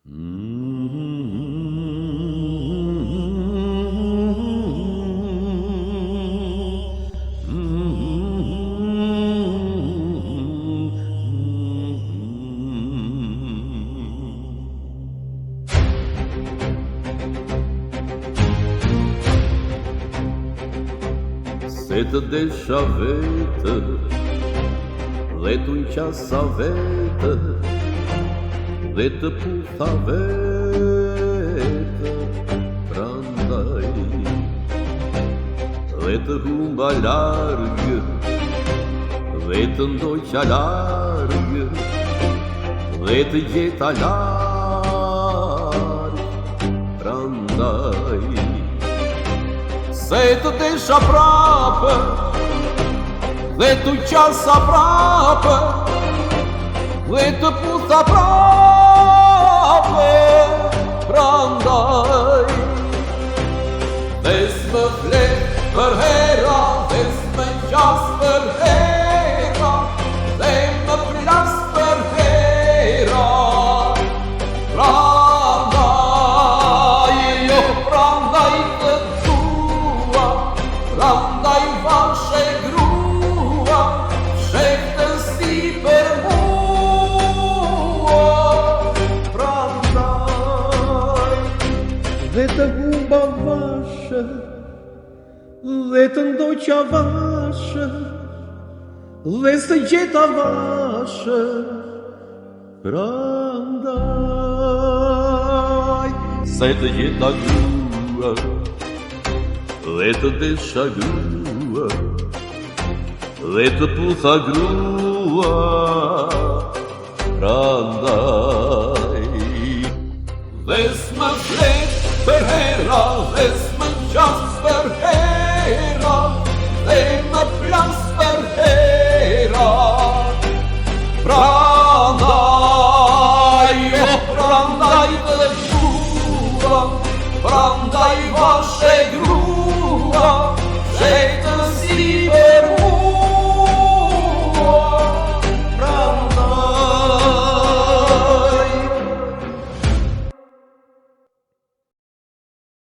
Se të desha vetë dhe t'unë qasa vetë dhe të putha vetë prandaj dhe të humba largë dhe të ndoqa largë dhe të gjeta largë prandaj se të desha prapë dhe t'u qasa prapë dhe të putha prapë prandaj dhe s'më flet për hera dhe s'më qas për hera dhe më plas për hera prandaj jo prandaj të dua prandaj vashe grua shekte si për mua prandaj dhe të humba vashe dhe të ndoqa vashe dhe së gjeta vashe prandaj se të gjeta grua dhe të desha grua dhe të putha grua prandaj dhe s'më flet për hera dhe s'më qas